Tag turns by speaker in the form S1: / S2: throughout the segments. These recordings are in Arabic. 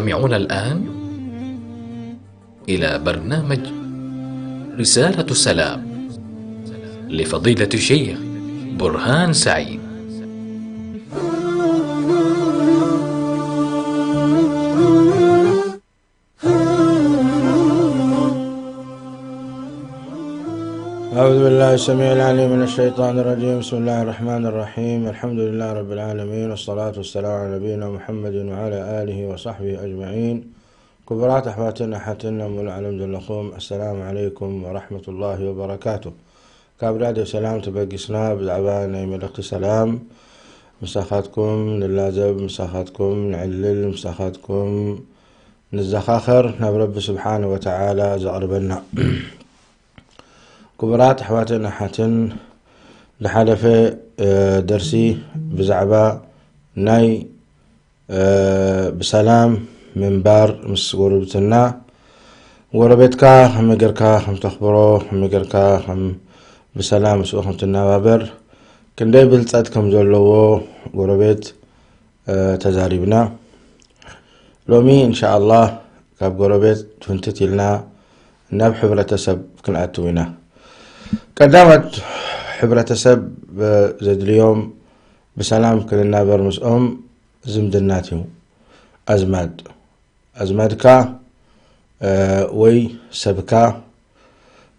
S1: تستمعون الآن إلى برنامج رسالة سلام لفضيلة الشيخ برهان سعيد.
S2: أعوذ بالله السميع العليم من الشيطان الرجيم. بسم الله الرحمن الرحيم. الحمد لله رب العالمين، والصلاة والسلام على نبينا محمد وعلى آله وصحبه أجمعين. كبرات أحواتنا حاتنا مولا علم دلقوم. السلام عليكم ورحمة الله وبركاته. كابراد سلام تبقسنا بالعبان ملك سلام. مساخاتكم نلازب، مساخاتكم نعلل، مساخاتكم نزخاخر نبرب سبحانه وتعالى زغربنا. كبرات أحواتنا حاتن لحالفة درسي بزعبا ناي بسلام من بار مس غربتنا وربتكا هم يقركا هم تخبرو هم يقركا هم بسلام سوء هم تنابابر كندي بلتات كم زولو غربت تزاريبنا لومي إن شاء الله كاب غربت تنتتي لنا ناب حبرة سب كنأتوينا. قدامت حبرة سب زد اليوم بسلام كلنا برمسهم زمدناتهم أزمادكا وي سبكا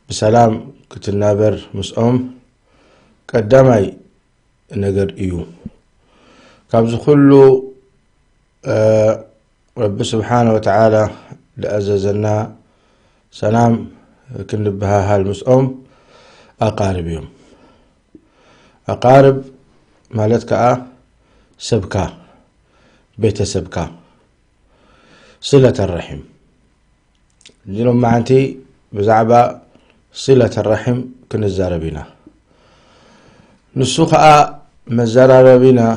S2: بسلام كتلنا برمسهم قدامي نقر إيو كابز كله رب سبحانه وتعالى لأززنا سلام كنبها هالمسهم أقارب يوم أقارب مالتك سبكا بيت سبكا صلة الرحم جنوب معنتي بزعبا صلة الرحم كنزاربنا نسوخا مزاربنا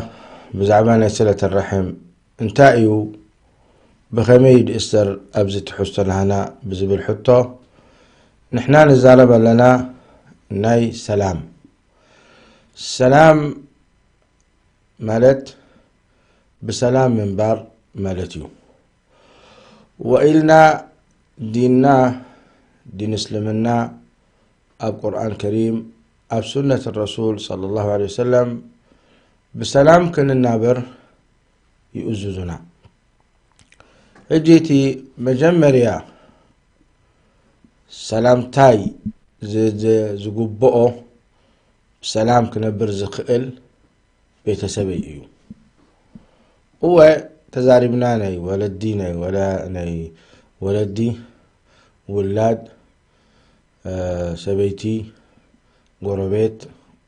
S2: بزعبانا صلة الرحم انتايو بخميد استر أبزت حستن هنا بزبل حطو نحنا نزارب لنا ناي سلام مالت بسلام من بار مالتيو وإلنا ديننا دين اسلامنا أب قرآن كريم أب سنة الرسول صلى الله عليه وسلم بسلام كن النابر يؤززنا. اجيتي مجمريا سلام تاي زقبؤو سلام كنبر زخئل بيتسبي إيو هو تزاربنا ناي ولدي ولا ناي ولدي ولاد سبيتي قربيت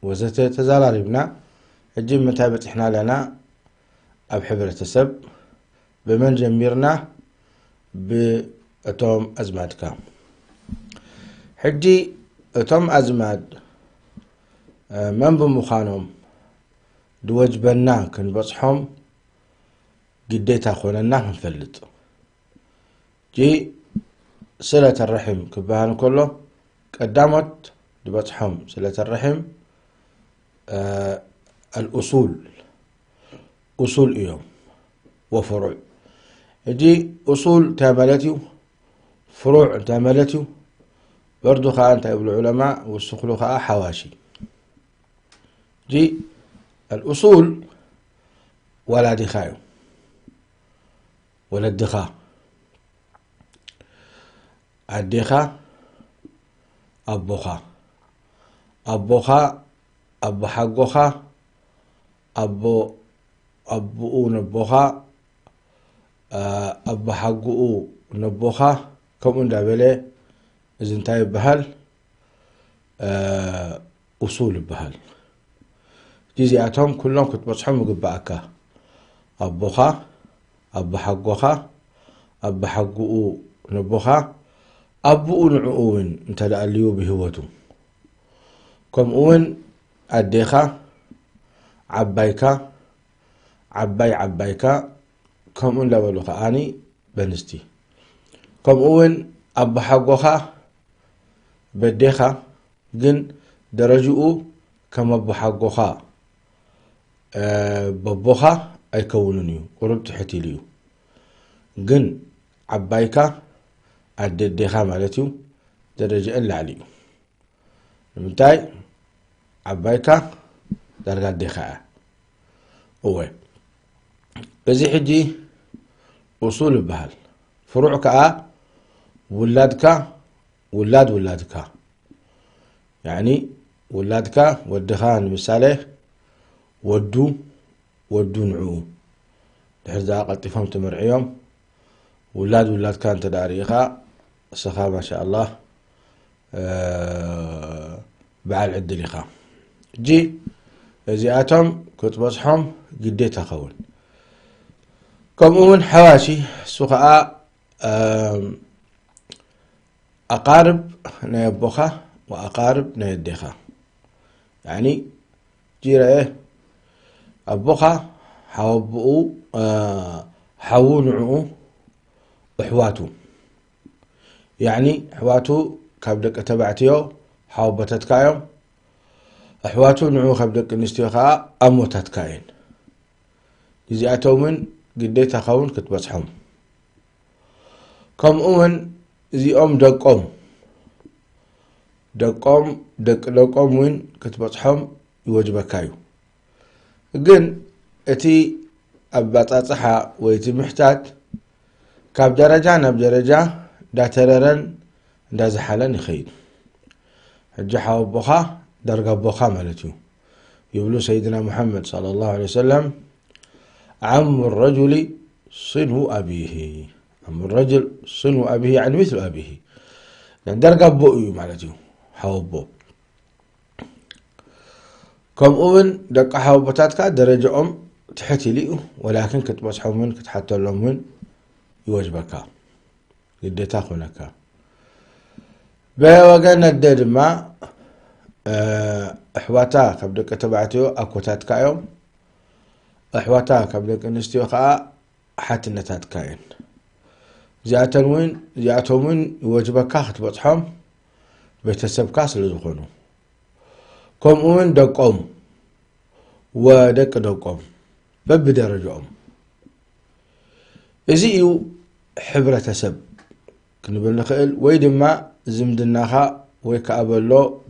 S2: وزت تزاربنا الجيم متابت احنا لنا أب حبرة سب بمن جميرنا بأتوم أزماتك حجي أتوم أزماد من بمخانهم دوجبنا كنبصحهم قديتا خوننا نفلت جي صلة الرحم كبهان كله قدامت دبصحهم صلة الرحم الأصول أصول إيوم وفروع جي أصول تاملتيو فروع تاملتيو برضو خاء تايب العلماء والسخلو خاء حواشي جي الأصول ولا دخايو ولا الدخاء الدخاء أبوخا أبو حقوخا أبو نبوخا أبو حقو نبوخا كم اندابله إذن تايب بهال أصول بهال جزئاتهم كلهم كنت بصحهم وقبعكا أبوخا أبو حقوخا أبو حقو نبوخا أبو نعوون انت لأليو بهوتو كم أون أديخا عبايكا عبايكا كم أون لولوخا آني بنستي كم أون أبو حقوخا بديخا جن درجو كم أبو حقوخا ببوخا أي كونونيو قرب تحتي ليو جن عبايكا أدديخا مالتيو درجة اللي متاي عبايكا درجة ديخا هو بزي حجي أصول البهل فروعك ولادك ولادك يعني ولادك ودخان مثاله ودو نعو لحظة قلتفهم تمرعيهم ولاد كان تداريخا سخا ما شاء الله بعال عدليخا جي زياتهم كتبصحهم قديت أخون كمون حواشي سخاء أقارب نيبوخا وأقارب نيديخا يعني جيرا إيه أبوخا حوبؤو حوونعو وحواتو يعني حواتو كابدك تبعتيو حوبتتكايم أحواتو نعو كابدك نستيخا أموتتكاين جزياتو من قديت أخون كتبصحهم كم أمن زي دقوم وين كتبصحهم يوجبكايو جن اتي أبطاطحا ويتي محتاج كاب درجة ناب درجة دا تررن دا زحلن يخيد حجحا وبوخا درجة بوخا مالتيو يقولوا سيدنا محمد صلى الله عليه وسلم عم الرجل صنو أبيه عم الرجل صنو أبيه يعني مثل أبيه يعني درجة بوئيو مالتيو حوبو كم أمن دق حوبتاتك درجة تحتي لئو ولكن كتبصحو من كتحتو لهم من يوجبكا قديتا خونكا بوغن الدد ما احواتا كبدك تبعتيو اكوتات كايوم احواتا كبدك نستيو خا حاتنتات كاين زياتهم وين يوجبكا كتبصحهم بيتسبكا سلازخونو كم وين دقوم دقوم ببدرجهم ازيو حبرة سب كنبل نخيل ويدما زمدناخا ويكابلو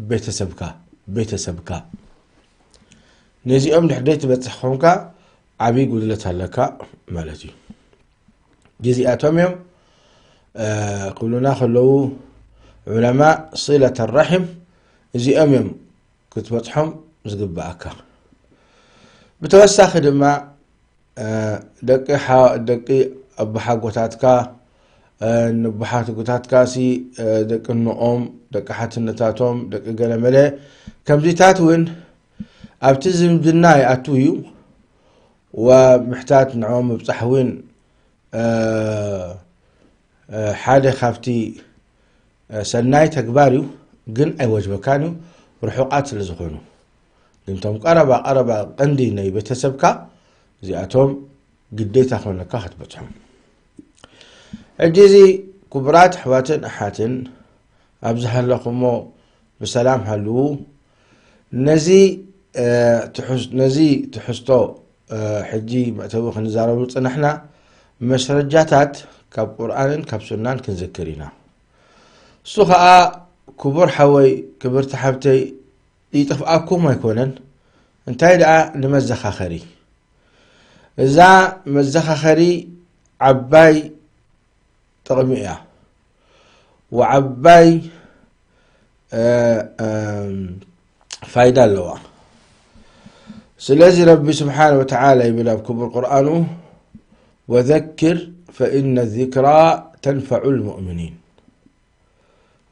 S2: بيتسبكا نزي دحديت بتصحونكا عبي قدلت هلكا مالتي جزئاتهم يوم قلنا خلو علماء صلة الرحم زي يوم كتبصحهم زقباكا بتوسخ دما دقي أبحا قوتاتكا نبحات قوتاتكا سي دق النقوم دق حاتنتاتهم دق قلملي كم زيتات وين ابتزم دناي اتويو ومحتاج نعوم بصحوين حالي خافتي سناي تكباريو قن اي وجبكانيو رحوقات لزخونو قنتم قربا قندي ني بتسبكا زياتهم قديتا خونكا خطبتهم الجزي كبرات حواتن أحاتن أبزحن لكمو بسلام هلو نزي تحستو حجي معتبوخ نزارو نحنا مسرجاتات كاب قرآن كاب سنان كنذكرينا سوخاء كبر حوي كبر تحبتي يطفئكم ما يكونن انتهي دعا نمزخ آخري إذا مزخ آخري عباي تغمئة وعباي فايدة اللواء سلازي ربي سبحانه وتعالى يبلا بكبر قرآنه وذكر فإن الذكرى تنفع المؤمنين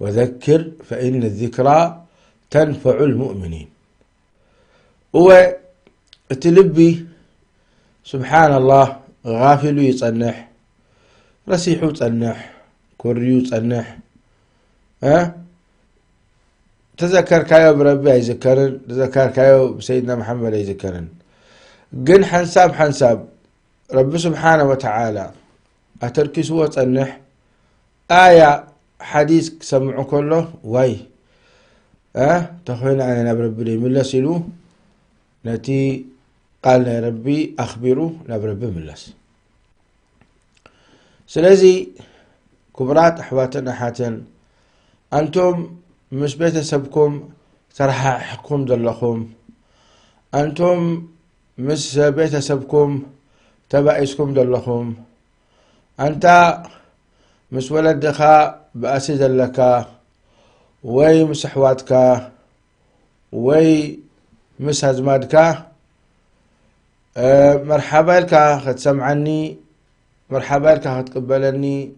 S2: وذكر فإن الذكرى تنفع المؤمنين هو تلبي سبحان الله غافل يصنح رسيحو تصنح كوريو تصنح تذكر كايو بربي يذكرن تذكر كايو بسيدنا محمد يذكرن قن حنساب ربي سبحانه وتعالى أتركس وتصنح آية حديث سمعوا كله واي تخوين عنا بربي ملس يلو نتي قالنا يا ربي أخبروا نبربي ملس سلازي كبرات أحواتنا حاتن أنتم مش بيتسبكم ترححكم دلكم أنتم مش بيتسبكم تبعيسكم دلكم أنت مش ولدك بأسي دلك وي مسحواتك وي مس هزمادك مرحبا لك ختسمعني مرحبا لك ختقبلني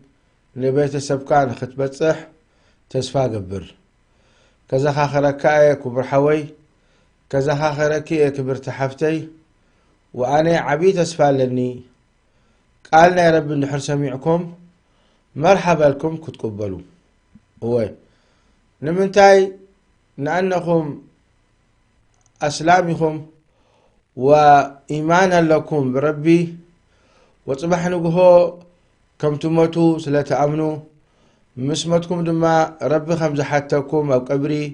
S2: لبيت السبكان ختبصح تسفا قبر كذا خاخرك كبر حوي كذا خاخرك كبر تحفتي وأنا عبي تسفا لني قالنا يا رب نحر سميعكم مرحبا لكم كتقبلوا وي نمنتاي لأنكم أسلامكم وإيمانا لكم بربي وصبح نقهو كم تموتوا سلتأمنوا مسمتكم دما ربي خمز حتىكم أو قبري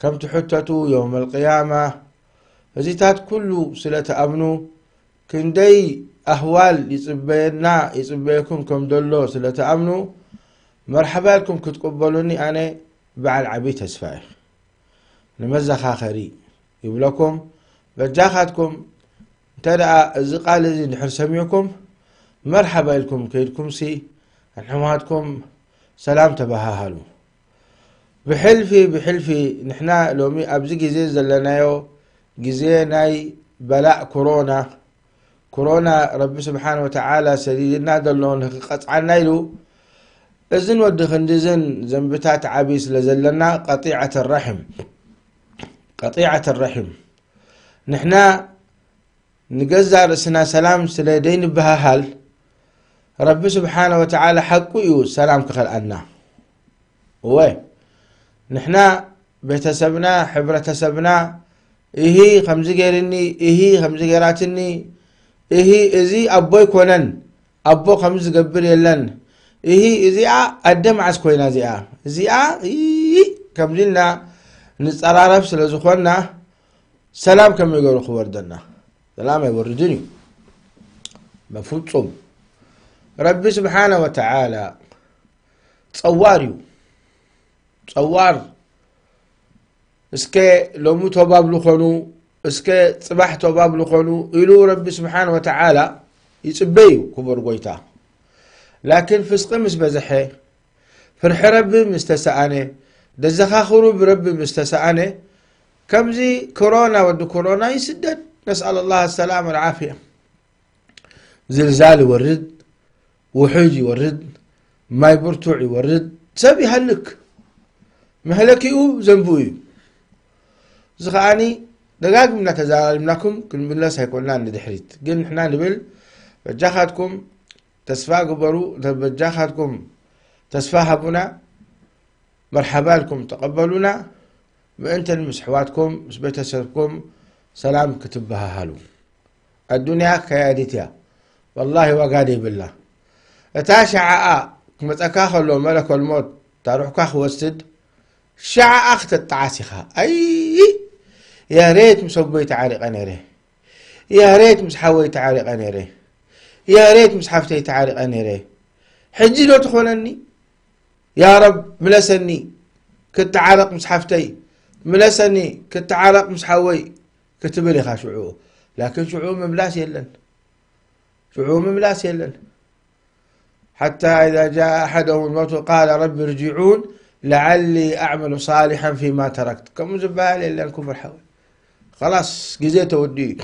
S2: كم تحتتوا يوم القيامة هزيتات كله سلتأمنوا كندي أهوال يصبيكم كم دلو سلتأمنوا مرحبا لكم كتقبلوني أنا بعد عبيت أسفاي نمزخ آخري يقولكم بجاخاتكم ترى الزقال الذي نحر سميكم مرحبا لكم كيدكم سي الحماتكم سلام تبهاهلو بحلفي نحنا لومي أبزي جزي زلنايو جزي ناي بلاء كورونا رب سبحانه وتعالى سديدنا دلون قطع نايلو إذن ودخن دزن زنبتات عبيس لزلنا قطيعة الرحم نحنا نجزع رسنا سلام سليدين بهاهل رب سبحانه وتعالى حقه يو سلام كخلقنا وي نحنا بيتسبنا حبرتسبنا إهي خمزي غيرني إهي خمزي غيراتني إهي إزي أبوي كونن أبو خمز قبر يلن إهي إزي أدم عس كوينا زي إهي كمزلنا نتعرف سلازخونا سلام كم يقولوا خوردنا سلام يوردني مفوتهم ربي سبحانه وتعالى تصوار اسكي لومو توباب لخونو اسكي صباح توباب لخونو إلو ربي سبحانه وتعالى يصبيو كبر قويتا لكن فسق مش بزحي فرح ربي مستسأني دزخاخرو بربي مستسأني كمزي كورونا كورونا يسدد نسأل الله السلامة والعافية زلزال يورد وحوج يورد ماي برتوع يورد سبي هلك مهلكيو زنبوي زخاني دقاق منا تزالمناكم كل من الله سيكوننا ندحريت قل نحنا نبل بجاخاتكم تسفا قبرو بجاخاتكم تسفا هبنا مرحبا لكم تقبلونا بأنت المسحواتكم مسبيتسبكم سلام كتبها هالو الدنيا كيادتها والله وقادي بالله اتاشعاء كما تكاخلوا ملك الموت تروح كاخ وسد شعاء اخت التعاسخة اي يا ريت مسوي تعارق انيره يا ريت مسحوي تعارق انيره يا ريت مسحفتي تعارق انيره حجي لو تخونني يا رب ملسني كنت عارق مسحفتي ملسني كنت عارق مسحوي كتب لي خاشعوه لكن شعوم مملاس يلن حتى إذا جاء أحدهم الموت قال رب ارجعون لعلي أعمل صالحا فيما تركت كم زبالي إلا الكفر حول خلاص جزيته ودي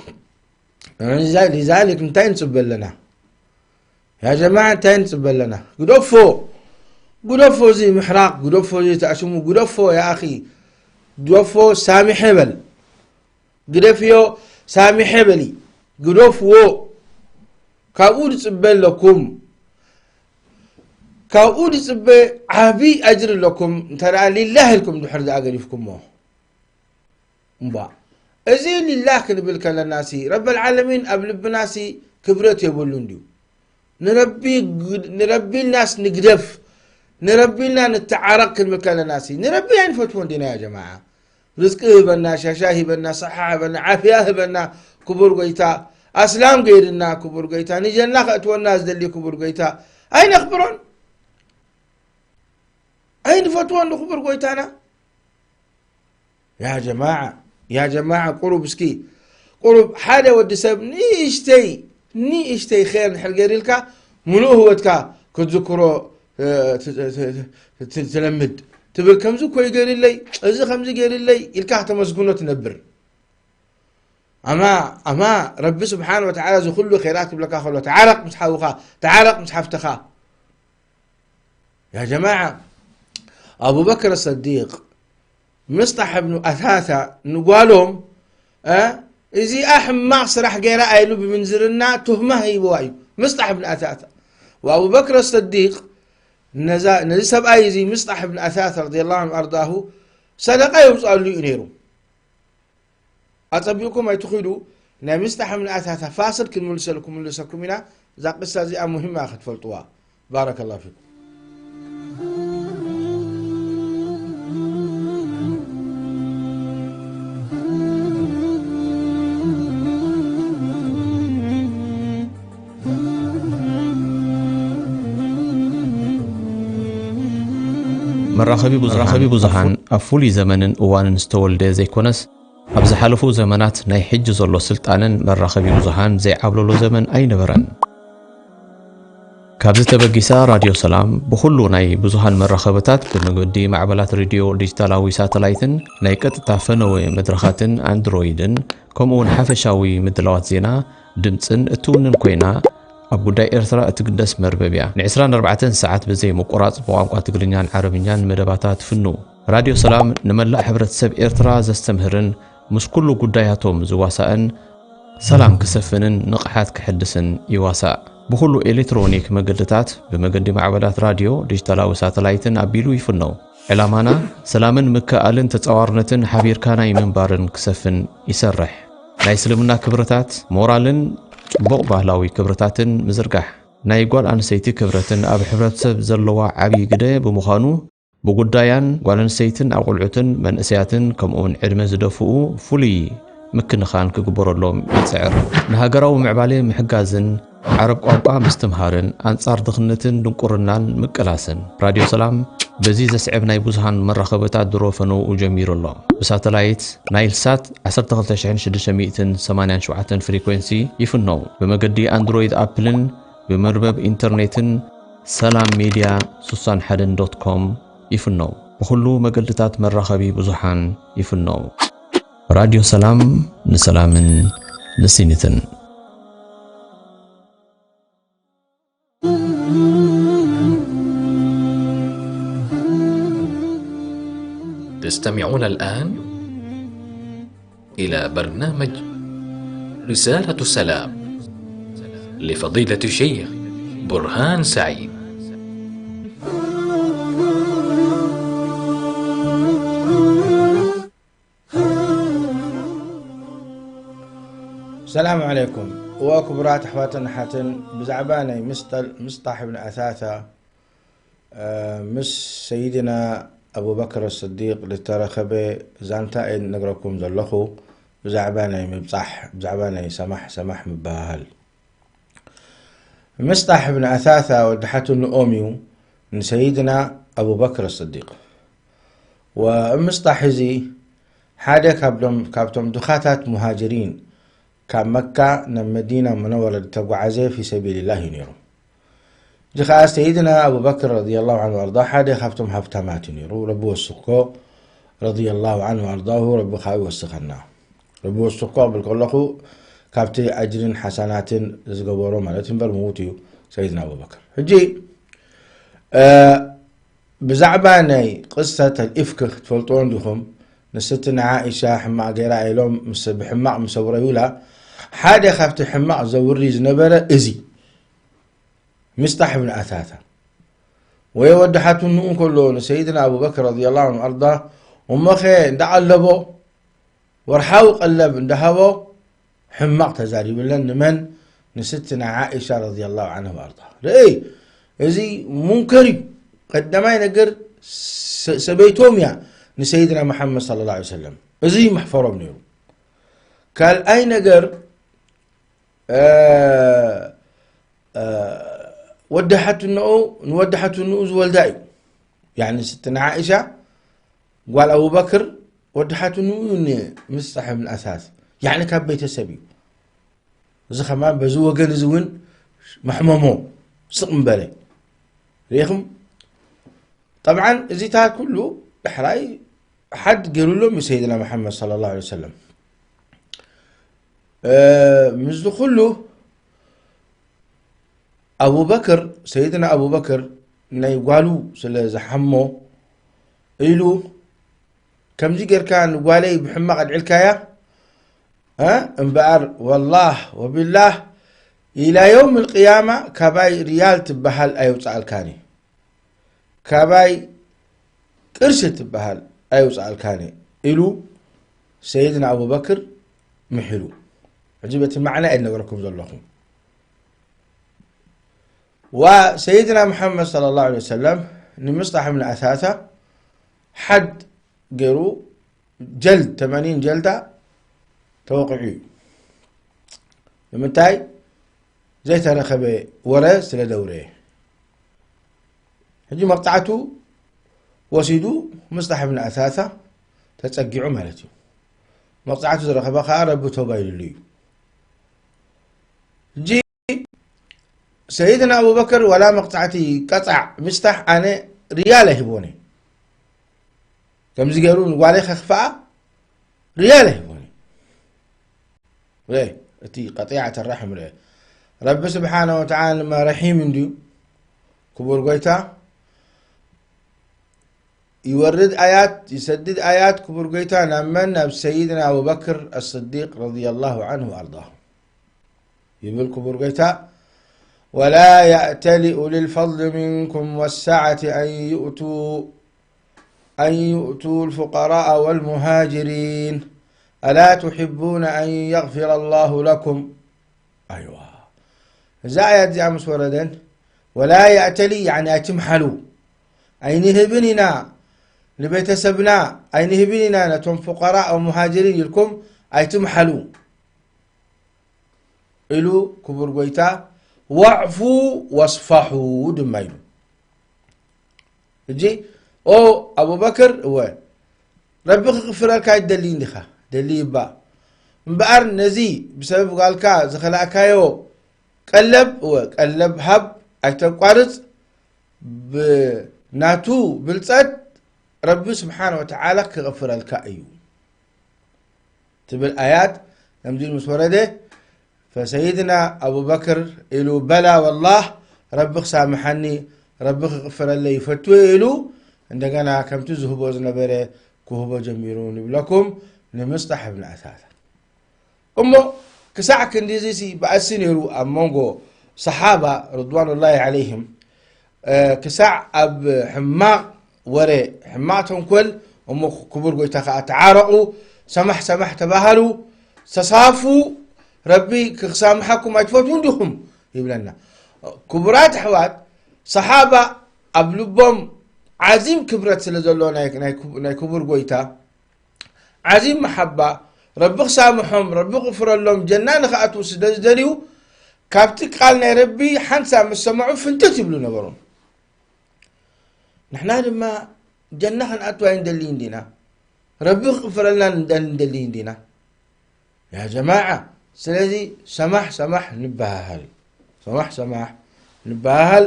S2: لذلك انت ينصب لنا يا جماعة انت ينصب لنا قدفو زي محراق قدفو زي تأشمو قدفو يا أخي قدفو سامي حبل قدفيو سامي حبلي قدفو كاود صبل لكم كاود صب عبي أجر لكم ترى لله لكم دحر ذا أقريفكم مو مبا أزين لله كنبلك للناسي رب العالمين قبل بناسي كبرت يقولون ديو نربي الناس نقدف نربي لنا نتعارق كنبلك للناسي نربي يعني فتوون دينا يا جماعة رزق هبنا شاشاه هبنا صحة هبنا عافية هبنا كبر قيتا أسلام غيرنا كبر قيتا نجينا خأتوا الناس دلي كبر قيتا أين أخبرون أين فتوى نخبر قويتانا يا جماعة قلوب سكي قلوب حدا ودي سب نيشتي خير الحلقة لك منو هوتك كتذكروا تلمد تبل كمزو كوي قال لي إذا خمزي قال لي الكاه تمسكونه تنبر أما رب سبحانه وتعالى زو كله خيرات بلك خلوا تعالق مصحفها تعالق مصحفتها يا جماعة أبو بكر الصديق مصطح بن أثاثة نقولهم إذا أحمق صرح جيرا أيلو بمنزلنا تهمه يبوايو مصطح بن أثاثة وأبو بكر الصديق نزل أيزي مصطح بن أثاثة رضي الله عنه أرضاه صدقة يوصل لي إنيرو أطبيكم ما يتخيلوا نا مصطح بن أثاثة فاصل كل ملسلكم هنا ذا قصة زي مهمة أخذ فلطوها بارك الله فيكم
S3: مراخبي بزحان أفولي زمن أوان استولد زي كونس أبز حلفو زمنات ناي حج زلو سلطانن مراخبي بزحان زي عبلولو زمن أي نبرن كابز تبقيسا راديو سلام بخلو ناي بزحان مراخبتات بمقدي معبلات راديو ديجيتالاوي ساتلايتن ناي كتتافنوي مدرخاتن اندرويدن كومون حفشاوي مدلوات زينا دمتن اتونن كوينا أبو داي إرثرا أتقدس مرببيا نعسران 4 ساعات بزي مقراط بوانقات تقرينيان عربينيان مدباتات فنو راديو سلام نملا حبرت سب إرثرا زستمهرن مش كله قداياتهم زواساءن سلام كسفنن نقحات كحدسن يواساء بخلو إلكترونيك مقدتات بمقدي معبلات راديو ديجيتالاو ساتلايتن أبيلو يفنو علامانا سلامن مكالن تتصوارنتن حبير كاناي منبارن كسفن يسرح لا يسلمنا كبرتات مورالن بق ባህላዊ ክብረታትን ምዝርጋሕ ናይ ጓል አንሰይቲ ክብረትን ኣብ ሕብረተሰብ ዘለዋ ዓብይ ግደ ብምዃኑ ብጉዳያን ጓል አንሰይትን ኣቁልዑትን መንእሰያትን ከምኡን ዕድመ ዝደፍኡ ፍሉይ ምክንኻን ክግበረሎም ይጽዕር ንሃገራዊ ምዕባለ ምሕጋዝን ዓረብ ቋንቋ ምስትምሃርን አንጻር ድኽነትን ድንቁርናን ምቅላስን ራድዮ ሰላም በዚ ዘስዕብ ናይ ብዙሃን መራኸበታት ድሮፈኑ ጀሚሩ ኣሎ ብሳተላይት ናይልሳት 12687 ፍሪኩዌንሲ ይፍነው በመገዲ አንድሮይድ አፕልን በመርበብ ኢንተርኔትን ሰላም ሚዲያ 61.com ይፍነው በሁሉ መገልታት መራኸቢ ብዙሃን ይፍነው ራዲዮ ሰላም ንሰላምን ንሲኒትን
S1: تستمعون الآن إلى برنامج رسالة السلام لفضيلة الشيخ برهان سعيد.
S2: السلام عليكم وكبرات أحواتنا حاتن بزعباني مصطح بن أثاثة مش سيدنا أبو بكر الصديق للترخبة زانتا نقرأكم ذلخو بزعباني مبصح بزعباني سمح مباهل مصطح بن أثاثة ودحته النؤوميو من سيدنا أبو بكر الصديق ومصطح زي حاجة كابتم دخاتات مهاجرين كان مكة نمدينة منورة تبعزي في سبيل الله نيرو جاء سيدنا أبو بكر رضي الله عنه وأرضاه حدا خفتم هفتمات نيرو ربو السقو رضي الله عنه وأرضاه ربو خاوي والسخنا ربو السقو بالكلخو كابتي أجر حسنات زقبورو مالتهم بالموتيو سيدنا أبو بكر حجي بزعباني قصة الإفك تفلطون لهم نستنا عائشة حماق غيرا إلهم بحماق مسورة يولا حدا خفت حماق زوري زنبرة إزي مصطح بن أثاثة ويودحت النؤون كلهم سيدنا أبو بكر رضي الله عنه وأرضاه ومخي اندعلبو ورحاو قلب اندهبو حماق تزاري ولن من نستنا عائشة رضي الله عنها وأرضاه رأي إزي منكري قدما ينقر سبيتوميا لسيدنا محمد صلى الله عليه وسلم إزي محفورة بنيرو قال أي نقر ودحت النؤو زولداي يعني ستنا عائشة قال أبو بكر ودحت النؤو مصطح من أساس يعني كان بيت السبي زي كمان بزو وجن زون محمومو سقم بالي ريخم طبعا زيتها كله بحراي حد قالوا لهم سيدنا محمد صلى الله عليه وسلم مزدو كله أبو بكر سيدنا أبو بكر نيقالوا سلا حمو إلو كم جيجر كان قالي بحمق العلكاية انبعر والله وبالله إلى يوم القيامة كباي ريال تبهل أيوصع الكاني كباي قرش تبهل أيوصع الكاني إلو سيدنا أبو بكر محلو عجبت المعنى أن نقولكم ذلكم وسيدنا محمد صلى الله عليه وسلم نمصطح من أثاثه حد قروا جلد 80 جلدة توقعي لمنتاي زي ترخبه ورا سلا دوره هجي مقطعته وسيدو مصطح من أثاثه تتسقعوا مالتي مقطعته ترخبه خارب توبايل لي جي سيدنا أبو بكر ولا مقطعتي قطع مستح أنا رياله هبوني كم زيقولون وعليه خفاء رياله هبوني ليه تي قطيعة الرحم ليه رب سبحانه وتعالى ما رحيم ديو كبر قويتا يورد آيات يسدد آيات كبر قويتا نمنا بسيدنا أبو بكر الصديق رضي الله عنه وأرضاه يقول كبر قويتا ولا يأتل أولي الفضل منكم والسعة أن يؤتوا الفقراء والمهاجرين ألا تحبون أن يغفر الله لكم أيوة زايد يا مسوردين ولا يأتلي يعني أتمحلوا أين هبننا لبيتسبنا أين هبننا نتم فقراء ومهاجرين لكم أتمحلوا إلو كبر قويتا واعفوا واصفحوا دمايلو جي او ابو بكر هو ربي غفر لك دليل لخا دليل با مبار نزي بسبب قالكا زخلاكايو قلب وقلب هب ايتقارص بناتو بلصد ربي سبحانه وتعالى كغفر لك ايو تبل ايات نمدين مسورده فسيدنا أبو بكر إلو بلا والله ربك سامحني ربك غفر لي فتويلو عندنا كم تزهبوا زنبرة كهبوا جميلون لكم لمصطح بن أثاثة أمو كساع كنديزيسي بأسنيرو أمونغو صحابة رضوان الله عليهم كساع أب حماق وري حماقتهم كل أمو كبر قويتا تعارقوا سمح تباهلوا تصافوا ربي كسامحكم أتفوتون دهم يبلنا كبرات حوات صحابة أبلبهم عظيم كبرت سلزلون ناي كبر قويتا عظيم محبة ربي سامحهم ربي غفر لهم جنان خاتو سدزدريو كابتك قالنا ربي حنسا مسمعوا فانتت يبلو نبرهم نحنا لما جنة أتوا دلين دينا ربي غفر لنا دلين دينا يا جماعة سلازي سمح نباهل سمح نباهل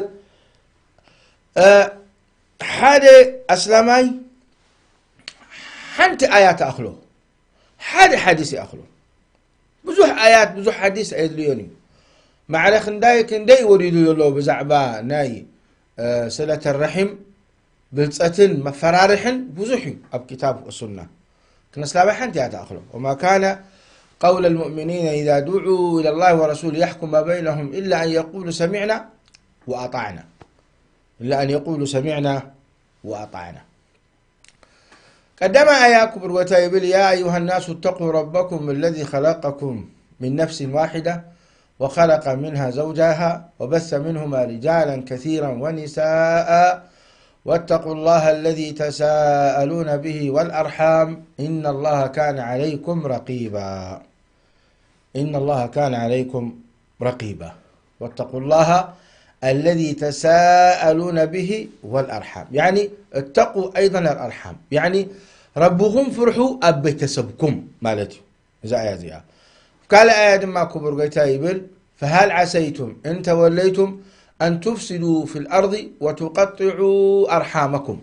S2: حادي أسلامي حنت آيات أخلو حادي حديث أخلو بزوح آيات بزوح حديث أيدليوني مع كنداي وريدو الله بزعبا ناي صلة الرحم بلصتن مفرارحن بزوحي أب كتاب السنة كنا سلابا حنت آيات أخلو وما كان قول المؤمنين إذا دعوا إلى الله ورسوله يحكم ما بينهم إلا أن يقولوا سمعنا وأطعنا قدم آياكم الوتايبل يا أيها الناس اتقوا ربكم الذي خلقكم من نفس واحدة وخلق منها زوجها وبث منهما رجالا كثيرا ونساء واتقوا الله الذي تساءلون به والأرحام إن الله كان عليكم رقيبا واتقوا الله الذي تساءلون به والأرحام، يعني اتقوا أيضا الأرحام، يعني ربهم فرحوا أبيت سبكم مالتي إذا آية زيها. قال آية ما كبر قيتا يبل فهل عسيتم إن توليتم أن تفسدوا في الأرض وتقطعوا أرحامكم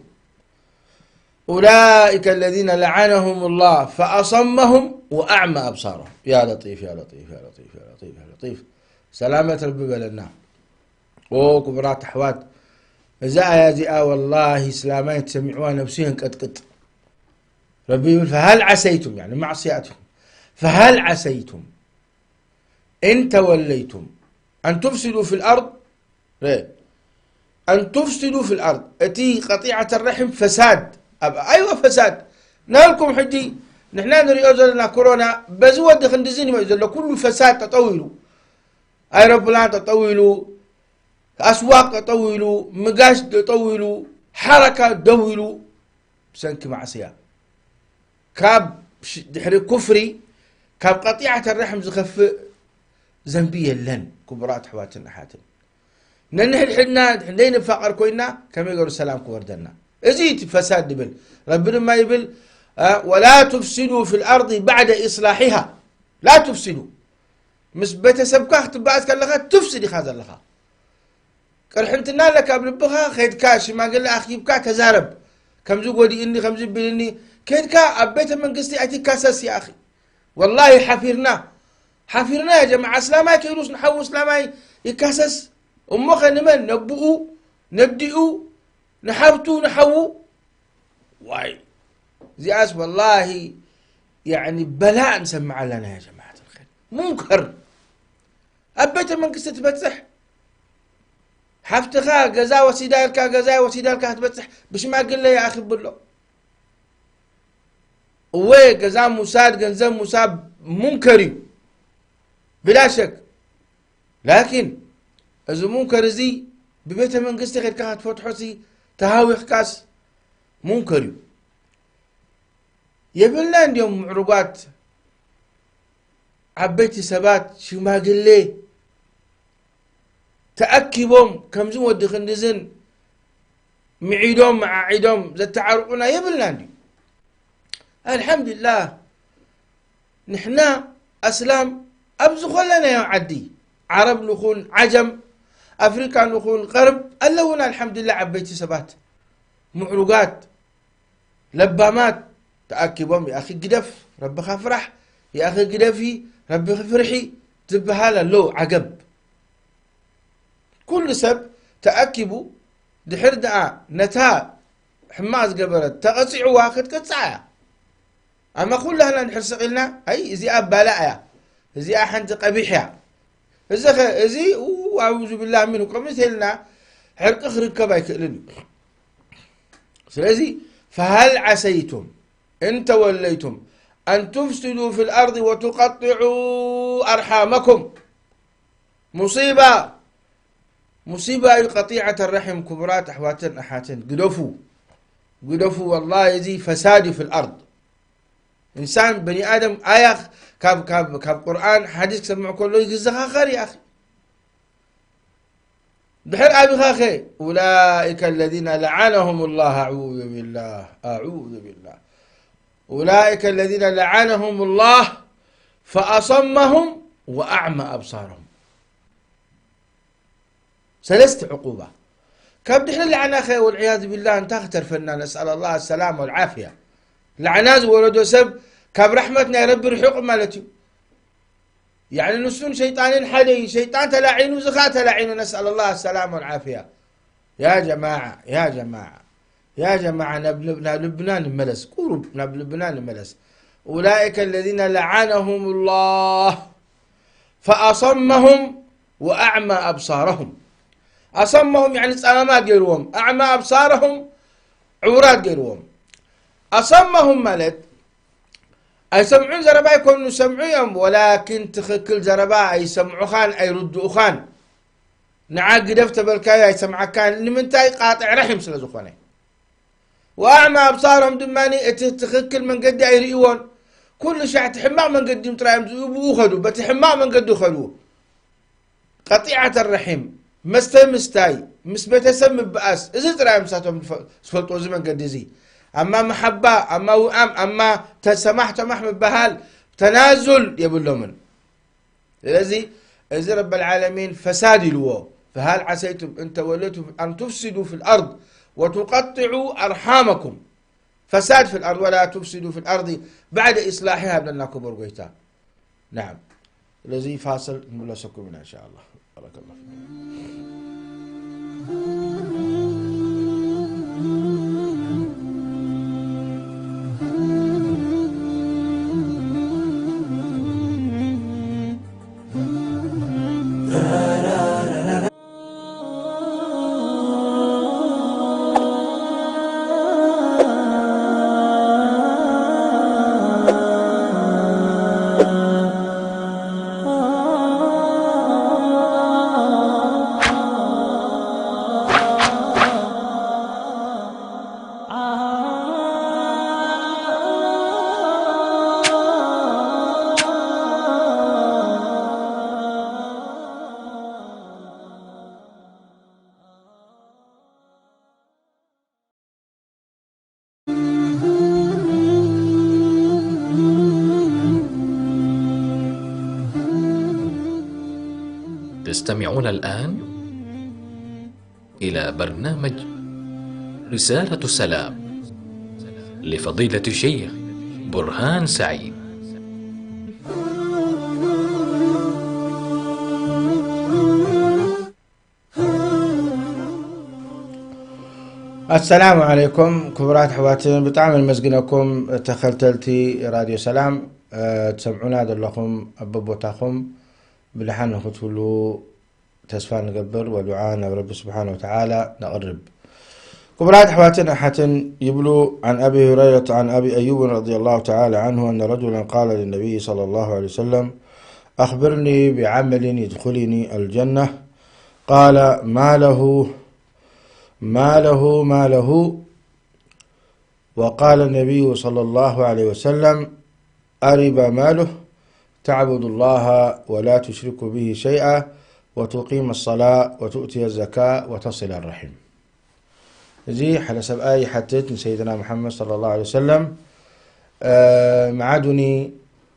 S2: أولئك الذين لعنهم الله فأصمهم وأعمى أبصارهم. يا لطيف يا لطيف يا لطيف يا لطيف يا لطيف، سلامة ربي بلنا. كبرات أحوات إذا آية زيها والله إسلامين تسمعوها نفسيا قد ربي يقول فهل عسيتم يعني معصياتهم، فهل عسيتم إن توليتم أن تفسدوا في الأرض، أن تفسدوا في الأرض أتي قطيعة الرحم فساد. أيوة فساد نالكم حجي نحن نريد لنا كورونا بزود خندزين ما يزل كل فساد تطويلوا أيروبلان تطويلوا أسواق تطويلوا مقاش تطويلوا حركة دويلوا بسنك معصية كاب دحري كفري كاب قطيعة الرحم زخف ذنبيا لن كبرات حواتنا حاتن ننهي حنا حنين فقر كوينا كما يقولوا السلام كوردنا ازيت فساد دبل ربنا ما يبل ولا تفسدوا في الارض بعد اصلاحها. لا تفسدوا مش بتسبكه تبعت كلها تفسدي خاز لها كرحنتنا لك قبل بها خيد كاش ما قال اخي بكا تزارب كم زو ودي اني خمس بلني كيد كا ابيت من قصتي اتي كاسس يا اخي والله حفرنا يا جماعه اسلامي كيروس نحو اسلامي يكاسس امخ نمن نبؤوا نبدئوا نحبتوا نحووا واي زياس والله يعني بلاء نسمع لنا يا جماعه الخير منكر ابيت من قصتي تبتح حفتخا غزا وسيدالكا غزا وسيدالكا تبتح بش ما قل لي يا اخي بلو وي غزا مساد غنزم مساب منكري بلا شك، لكن إذا منكر زي ببيت من قصتي غير كانت فتحو سي تهاوي خكاس منكري يبلنا اليوم معروبات عبيتي سبات شو ما قل لي تأكبهم كم زو ودي خندزن معيدهم مع عيدهم زي تعرقنا يبلنا اليوم. الحمد لله نحنا أسلام أبزو خلنا يا عدي عرب نخون عجم أفريقيا نخون غرب اللونا الحمد لله عبيتي سبات معروقات لبامات تأكبهم يا أخي قدف رب خفرح يا أخي قدفي رب فرحي تبهالا لو عقب كل سب تأكبوا دحر دعا نتا حماز قبرت تقصعوا واخد كتسعى أما كلها نحرس قلنا أي زي أبالاء زي أحنت قبيحة زي أعوذ بالله منه كمثلنا حرق أخرج كبايك لني. سلازي فهل عسيتم إن توليتم أن تفسدوا في الأرض وتقطعوا أرحامكم مصيبة قطيعة الرحم كبرات أحواتن أحاتن قدفوا والله يزي فساد في الأرض. إنسان بني آدم آية كاب قرآن حديث سمع كله يجزها خير يا أخي بحر أبي خاخي أولئك الذين لعنهم الله أعوذ بالله أولئك الذين لعنهم الله فأصمهم وأعمى أبصارهم. ثلاثة عقوبة كاب دحر اللعنة خير والعياذ بالله انت اختر فنا نسأل الله السلامة والعافية. لعناز ولدو سب كاب رحمتنا يا رب رحق مالتي يعني نسون شيطانين حدي شيطان تلاعين وزخات تلاعين نسأل الله السلامة والعافية. يا جماعة نبلبنان الملس قولوا نبلبنان الملس أولئك الذين لعنهم الله فأصمهم وأعمى أبصارهم. أصمهم يعني سلامات غيرهم، أعمى أبصارهم عورات غيرهم. أصمهم مالت أي سمعون زربا يكونوا سمعيهم ولكن تخكل زربا أي سمعو خان أي ردو خان نعاق دفت بالكاية أي سمع كان لمنتاي قاطع رحم سلزخوني. وأعمى أبصارهم دماني تخكل من قد أي ريوان كل شيء تحماق من قد يمتراهم يبوخدوا بتحماق من قد يخلوه. قطيعة الرحم مستاي مس بيتسم بأس إذا ترى مساتهم سفلتوا زمن قد زي أما محبة أما وأم أما تسمح بهال تنازل يقول من الذي إذا رب العالمين فساد الوو فهل عسيتم أن توليتم أن تفسدوا في الأرض وتقطعوا أرحامكم فساد في الأرض ولا تفسدوا في الأرض بعد إصلاحها بدنا كبر قويتا نعم الذي فاصل نبلسكم منها إن شاء الله بارك الله فيكم
S1: تستمعون الآن إلى برنامج رسالة السلام لفضيلة الشيخ برهان سعيد.
S2: السلام عليكم كبرات حواتين بتعمل مزقنكم تخلتلتي راديو سلام تسمعونا دلكم أبوتاكم بلحان نختلو تسفان نقبر ودعانا برب سبحانه وتعالى نقرب كبرات حواتنا حتى يبلو عن أبي هريرة عن أبي أيوب رضي الله تعالى عنه أن رجلا قال للنبي صلى الله عليه وسلم أخبرني بعمل يدخلني الجنة قال ما له وقال النبي صلى الله عليه وسلم أرب ماله تعبد الله ولا تشرك به شيئا وتقيم الصلاة وتؤتي الزكاة وتصل الرحم. زي حل سبآي حتت من سيدنا محمد صلى الله عليه وسلم معادني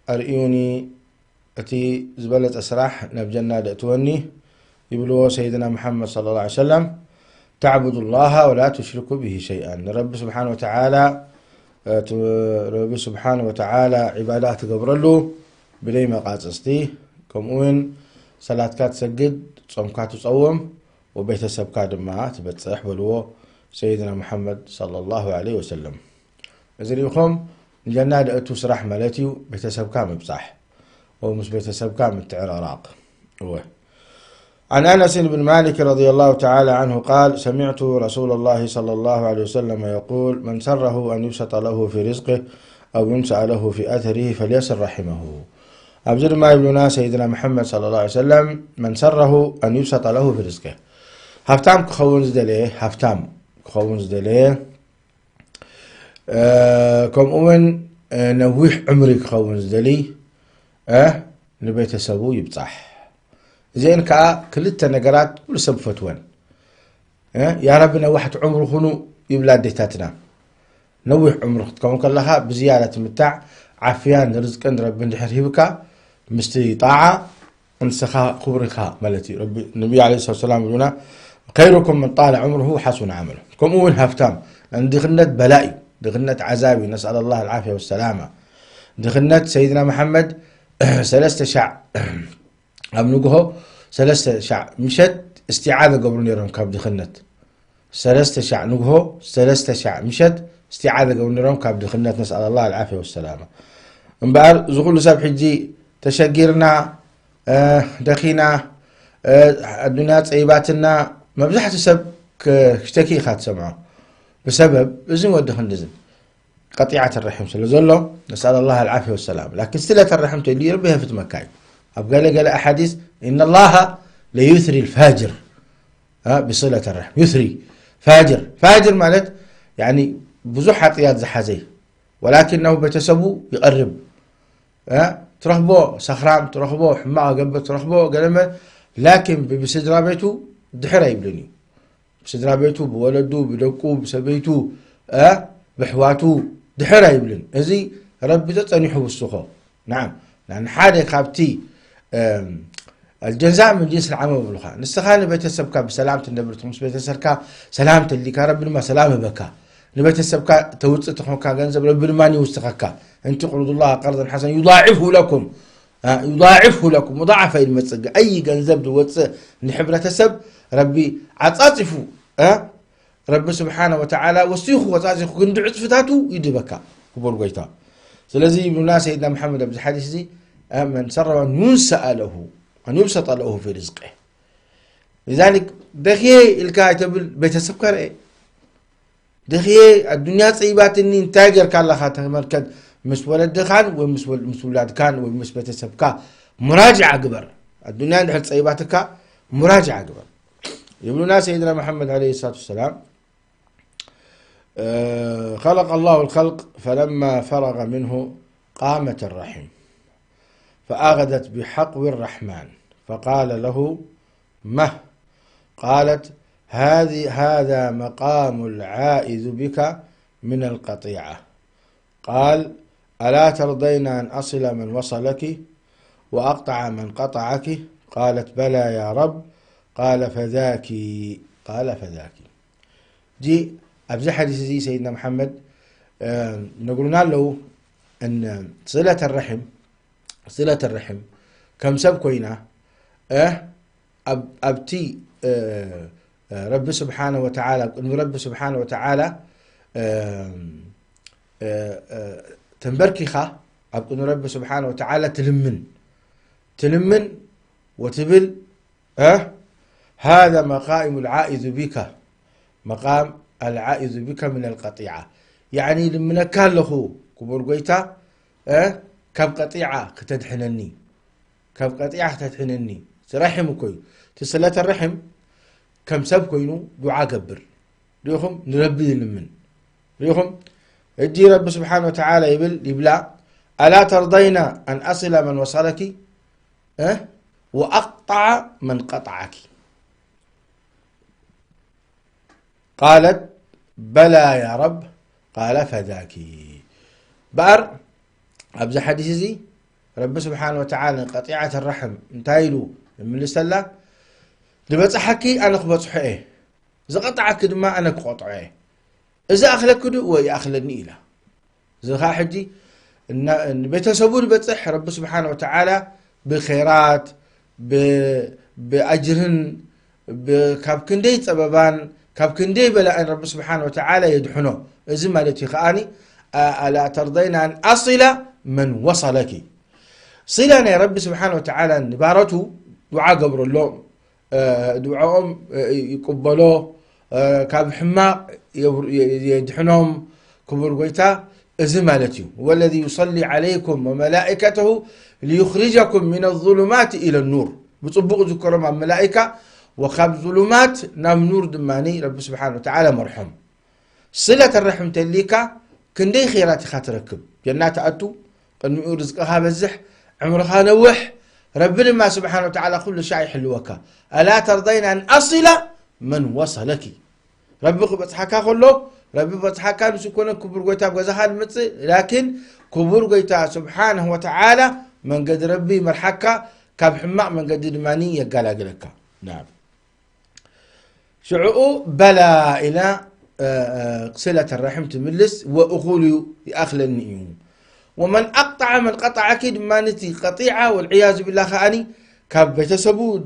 S2: أرئيوني أتي زبلة أسراح نبجنا دأتوني يبلو سيدنا محمد صلى الله عليه وسلم تعبد الله ولا تشرك به شيئا. رب سبحانه وتعالى عبادات قبر له بلي ما قاصستي كمون صلاه كات سجد صوم كات تصوم وبيتسب كادما تبصح بلو سيدنا محمد صلى الله عليه وسلم ازريكم الجنة دأتو سرح مالتيو بيتسب كام بصح ومش بيتسب كام التعراق هو عن أنس بن مالك رضي الله تعالى عنه قال سمعت رسول الله صلى الله عليه وسلم يقول من سره أن يبسط له في رزقه أو ينسأ له في أثره فليصل رحمه. أبزر ما يبلونا سيدنا محمد صلى الله عليه وسلم من سره أن يبسط له في رزقه هفتام كخونز دليه كم أمن نويح عمري كخونز دلي نبيت سبو يبصح زين كا كلتا نقرات كل سب فتوان يا ربنا واحد عمره خنو يبلاد ديتاتنا نوح عمره تكون كلها بزيادة متاع عافيان رزق عند رب ندحر هبكا مستي طاعة انسخا خبركا مالتي ربي النبي عليه الصلاة والسلام يقولنا خيركم من طال عمره حسن عمله كم أول هفتام لأن دخلت بلائي دخلت عذابي نسأل الله العافية والسلامة دخلت سيدنا محمد ثلاثة شع أبنقه ثلاثة شع مشت استعاذة قبل نيرهم كاب دخلت ثلاثة شع نقه ثلاثة شع مشت استعاذة قبل نيرهم كاب دخلت نسأل الله العافية والسلامة مبار زغل ساب حجي تشجيرنا دخينا الدنيا طيباتنا مبزحة سب كشتكي خات سمعه بسبب إذن ودخل نزل قطيعة الرحم سلزله نسأل الله العافية والسلامة لكن سلة الرحم تلي ربها في مكاي أبقى قال أحاديث إن الله ليثري الفاجر بصلة الرحم يثري فاجر مالت يعني بزح عطيات زحازي ولكنه بتسبو يقرب ترخبو سخرام ترخبو حماقة قبة ترخبو قلمة لكن بسجرة بيته دحر يبلني بسدرا بيتو بولدو بدقو بسبيتو بحواتو دحر يبلن ازي ربي تصنيحو بالسخو نعم لان حاجه خابتي الجزاء من جنس العمل بالخا نستخان بيتسبكا بسلامه النبرت مس بيتسركا سلامه اللي كرب ما سلامه بكا نبيتسبكا توصت تخوكا غنزب رب ما يوستخكا انت قرضوا الله قرضا حسنا يضاعفه لكم يضاعفه لكم مضاعفه المصق اي غنزب دوص نحبرتسب ربي عصاصفو رب سبحانه وتعالى وسيخ وصاصخ كن عصفتاتو يدبكا كبر غيتا سلازي ابن الناس سيدنا محمد ابن الحديث دي من سر ان ينسأ له أن يبسط له في رزقه لذلك دخيه الكاتب بيتسب كرئ دخيه الدنيا صعيبات اني تاجر كان لها تمركز مش ولد خان ومش ولاد كان ومش بيتسب كا مراجعه قبر الدنيا عند صعيباتك مراجعه قبر يقولون سيدنا محمد عليه الصلاه والسلام خلق الله الخلق فلما فرغ منه قامت الرحم فأخذت بحقو الرحمن فقال له مه قالت هذا مقام العائذ بك من القطيعة قال ألا ترضين أن أصل من وصلك وأقطع من قطعك قالت بلى يا رب قال فذاك دي أبزح حديث زي سيدنا محمد نقولنا له أن صلة الرحم كم سب كوينا أبتي رب سبحانه وتعالى إنه رب سبحانه وتعالى تنبركخة إنه رب سبحانه وتعالى تلمن وتبل هذا مقام العائذ بك مقام العائذ بك من القطيعة يعني لمن كان له كبر قويتا كم قطيعة كتدحنني سرحم كوي تسلة الرحم كم سب كوينو دعاء قبر ريخم نربي لمن ريخم اجي رب سبحانه وتعالى يبلع ألا ترضين أن أصل من وصلك وأقطع من قطعك قالت بلى يا رب قال فذاك بار أبز حديث زي رب سبحانه وتعالى قطيعة الرحم انتايلو من لسلا لبصحكي أنا خبصح إيه إذا قطعك ما أنا قطع إيه إذا أخلك دو ويأخلني إله إذا حدي إن بيتسبور بتصح رب سبحانه وتعالى بخيرات بأجرن بكاب كندي سببان كاب كندي بلا أن رب سبحانه وتعالى يدحنه إذا ما لتي خاني ألا ترضين أن أصل من وصلك صلنا يا رب سبحانه وتعالى نبارته دعاء قبر اللوم دعاءهم يقبلوه كاب حماق يدحنهم كبر قويتا إزمالتي والذي يصلي عليكم وملائكته ليخرجكم من الظلمات إلى النور بطبق ذكر مع الملائكة وخاب ظلمات نام نور دماني رب سبحانه وتعالى مرحم صلة الرحم تليكا كندي خيراتي خاتركب جنات أتو قد رزقها بزح عمرها نوح ربنا ما سبحانه وتعالى كل شيء حلوك ألا ترضين أن أصل من وصلك ربك بتحكى كله ربي بتحكى نسكون كبر قويتا بغزها المتصل لكن كبر قويتا سبحانه وتعالى من قد ربي مرحكا كاب حماء من قد الماني يقالا قلك نعم شعو بلا إلى صلة الرحم تملس وأخولي أخلني ومن أقطع من قطع أكيد ما نتي قطيعة والعياذ بالله خاني كاب بيتسبو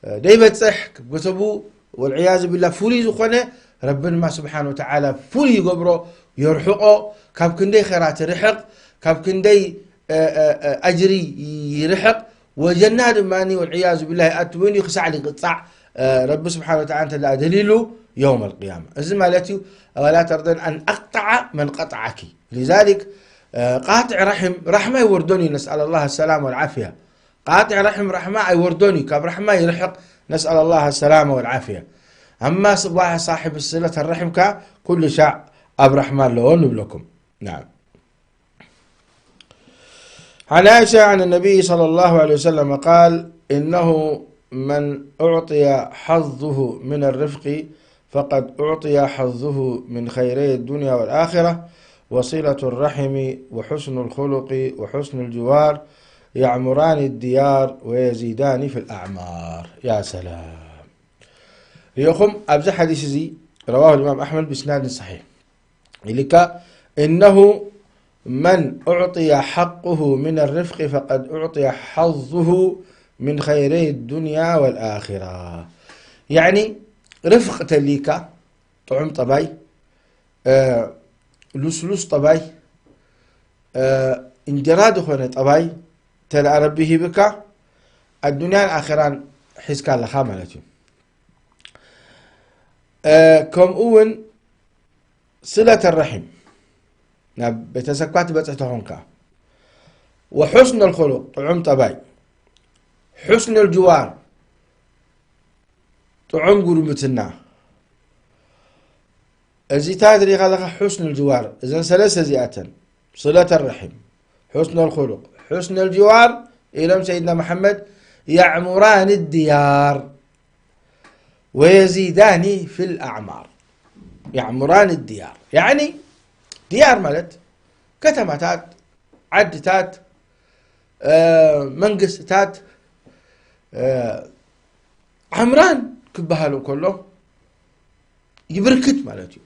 S2: دايما تصح بيتسبو والعياذ بالله فولي زخنه ربنا ما سبحانه وتعالى فولي قبره يرحقه كاب كندي خيرات رحق كاب كندي أجري يرحق وجنات ماني والعياذ بالله أتوني خسع لي قطع رب سبحانه وتعالى لا دليله يوم القيامة إذن مالتي ولا ترضين أن أقطع من قطعك لذلك قاطع رحمة يوردوني نسأل الله السلامة والعافية قاطع رحمة يوردوني كاب رحمة يرحق نسأل الله السلامة والعافية أما صاحب الصلة الرحم كل شاء أب رحمن لون لكم نعم عن عائشة عن النبي صلى الله عليه وسلم قال إنه من أعطي حظه من الرفق فقد أعطي حظه من خيري الدنيا والآخرة. وصلة الرحم وحسن الخلق وحسن الجوار يعمران الديار ويزيدان في الأعمار. يا سلام. يخم أبزح حديث زي رواه الإمام أحمد بإسناد صحيح لك إنه من أعطي حقه من الرفق فقد أعطي حظه من خيري الدنيا والآخرة. يعني رفق تليك طعم طباي لسلس طباي انجراد خونه طباي تلع ربيه بك الدنيا الآخرة حسك الله خاملته. كم أون صلة الرحم بتسكوات بتحتهنك وحسن الخلق طعم طباي حسن الجوار طعم قربتنا الزيتات اللي خلق حسن الجوار. إذن ثلاثة زيات: صلة الرحم، حسن الخلق، حسن الجوار، إلى سيدنا محمد يعمران الديار ويزيدان في الأعمار. يعمران الديار يعني ديار مالت كتماتات عدتات منقستات عمران كبهالو كله يبركت مالتو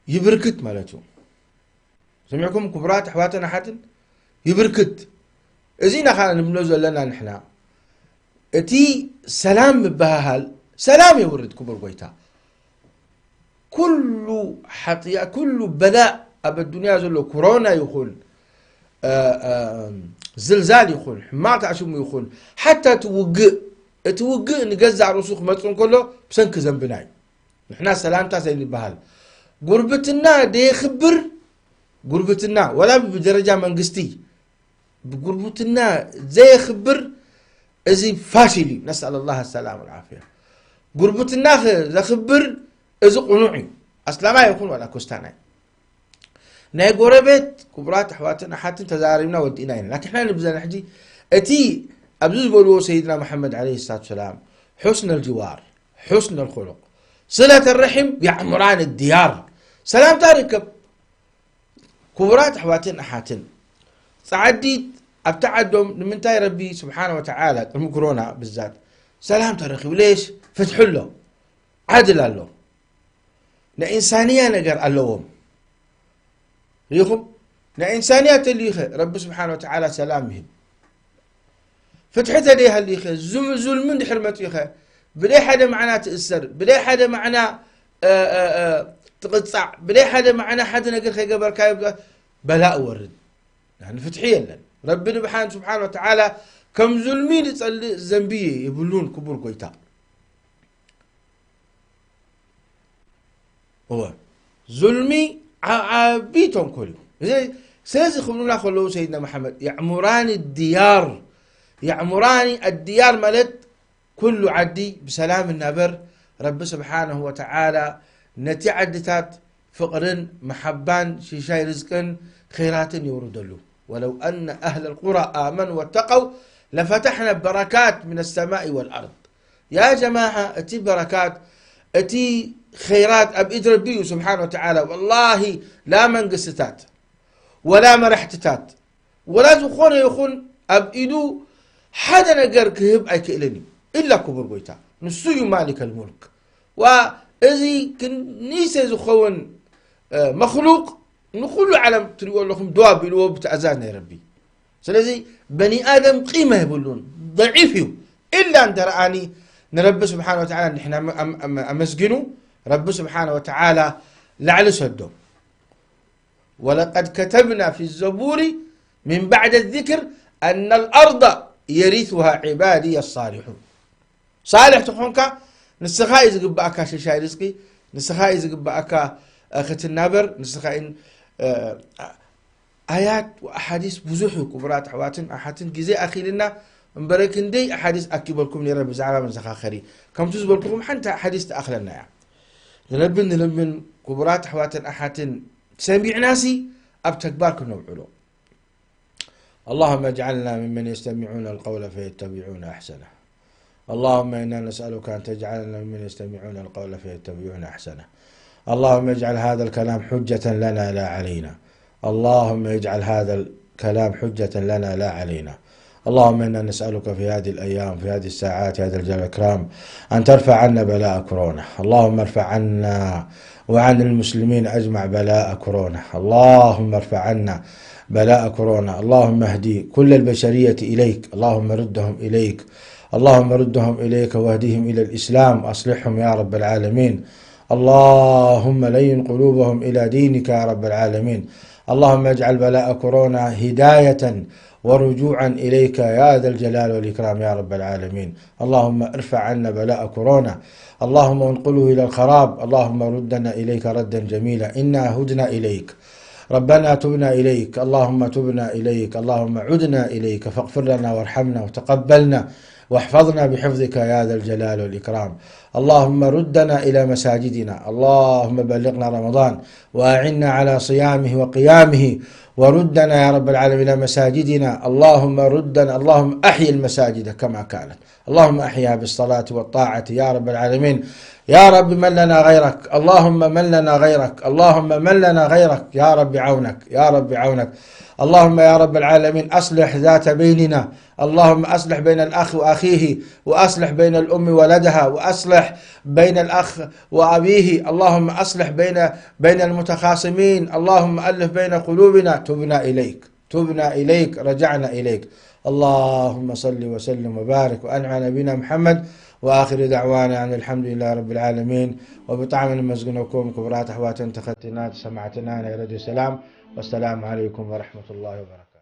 S2: يبركت مالتو. سمعكم كبرات أحواتنا حاتن يبركت إزينا خانا نبنوزو لنا نحنا اتي سلام بهال سلام يورد كبر قويتا. كل حطيا كل بلاء أب الدنيا زلو كورونا يخون زلزال يخون حماقة عشم يخون حتى توقع نجزع رسوخ مترون كله بسنك زنبناي. نحنا سلامتا سيدي بهال قربتنا دي خبر قربتنا ولا بدرجة منقستي بقربتنا زي خبر ازي فاشلي نسأل الله السلام والعافية. قربتنا ذا خبر ازي قنوعي اصلا ما يكون ولا كستاني ناي قربت كبرات حواتنا حتى تزاربنا وديناين. لكن احنا نبزا نحجي اتي ابزوز بولو سيدنا محمد عليه الصلاة والسلام حسن الجوار حسن الخلق صلة الرحم يعمران الديار. سلام تاركب كبرات حواتنا حاتن صعديت ابتعدهم من تاي ربي سبحانه وتعالى كورونا بالذات سلام تاركب. ليش؟ فتح له عدل له لإنسانية نقر اللهم يخم لإنسانية اللي رب سبحانه وتعالى سلامهم فتحت ليها اللي زل من حرمة يخي بلي حدا معنا تأثر بلي حدا معنا تقطع بلي حدا معنا حدا نقر خي قبر كايب بلاء ورد يعني فتحية لنا ربنا سبحانه وتعالى كم ظلمين الزنبية يبلون كبر قويتا. هو ظلمي عبيتهم كله زي سلاسل خبرنا خلوه سيدنا محمد يعمران الديار. يعمران الديار ملت كل عدي بسلام النبر رب سبحانه وتعالى نتي عدتات فقر محبان شيشاي رزقا خيرات يورد له. ولو أن أهل القرى آمنوا واتقوا لفتحنا بركات من السماء والأرض. يا جماعة اتي بركات اتي خيرات أب ربي سبحانه وتعالى والله لا منقستات ولا مرحتتات ولا زخون يخون أب إيدو حدا نقر كهب أي كإلني إلا كبر بيتا نسوي مالك الملك. وإذي كنيسة زخون مخلوق نقول علم تريوا لكم دواب الوب تعزانا يا ربي. سلازي بني آدم قيمة يقولون ضعيفه إلا أن تراني نرب سبحانه وتعالى نحن أمسجنه رب سبحانه وتعالى لعل سده. ولقد كتبنا في الزبور من بعد الذكر أن الأرض يرثها عبادي الصالحون. صالح تخونك نسخاء يزقبأك شيشاي رزقي نسخاء يزقبأك أخت النابر نسخاء آيات وأحاديث بزوح كبرات حواتن أحاتن جزء أخي لنا مباركين دي أحاديث أكبركم لرب زعلا من زخاخري كم تزبركم حتى أحاديث تأخلنا يعني نلبن كبرات حواتن أحاتن سميع ناسي أبتكباركم نوعلو. اللهم اجعلنا ممن يستمعون القول فيتبعون أحسنه. اللهم إنا نسألك أن تجعلنا ممن يستمعون القول فيتبعون أحسنه. اللهم اجعل هذا الكلام حجة لنا لا علينا. اللهم اجعل هذا الكلام حجة لنا لا علينا. اللهم إنا نسألك في هذه الأيام، في هذه الساعات، هذا الجلال الإكرام، أن ترفع عنا بلاء كورونا. اللهم ارفع عنا وعن المسلمين أجمع بلاء كورونا. اللهم ارفع عنا بلاء كورونا. اللهم اهدي كل البشرية إليك. اللهم ردهم إليك. اللهم ردهم إليك واهديهم إلى الإسلام، أصلحهم يا رب العالمين. اللهم لين قلوبهم إلى دينك يا رب العالمين. اللهم اجعل بلاء كورونا هداية ورجوعا إليك يا ذا الجلال والإكرام يا رب العالمين. اللهم ارفع عنا بلاء كورونا. اللهم انقله إلى الخراب. اللهم ردنا إليك ردا جميلا. إنا هدنا إليك. ربنا تبنا إليك. اللهم تبنا إليك. اللهم عدنا إليك، فاغفر لنا وارحمنا وتقبلنا واحفظنا بحفظك يا ذا الجلال والإكرام. اللهم ردنا إلى مساجدنا. اللهم بلغنا رمضان وأعنا على صيامه وقيامه، وردنا يا رب العالمين إلى مساجدنا. اللهم ردنا. اللهم أحيي المساجد كما كانت. اللهم أحيها بالصلاة والطاعة يا رب العالمين. يا رب من لنا غيرك. اللهم من لنا غيرك. اللهم من لنا غيرك. يا رب عونك. يا رب عونك. اللهم يا رب العالمين أصلح ذات بيننا. اللهم أصلح بين الأخ وأخيه، وأصلح بين الأم ولدها، وأصلح بين الأخ وأبيه. اللهم أصلح بين المتخاصمين. اللهم ألف بين قلوبنا. تبنا إليك. تبنا إليك. رجعنا إليك. اللهم صل وسلم وبارك وأنعم على نبينا محمد، وآخر دعوانا أن الحمد لله رب العالمين. وبطعم مزقنكم كبرات أحوات تختنات سمعتنا يا راديو السلام. والسلام عليكم ورحمة الله وبركاته.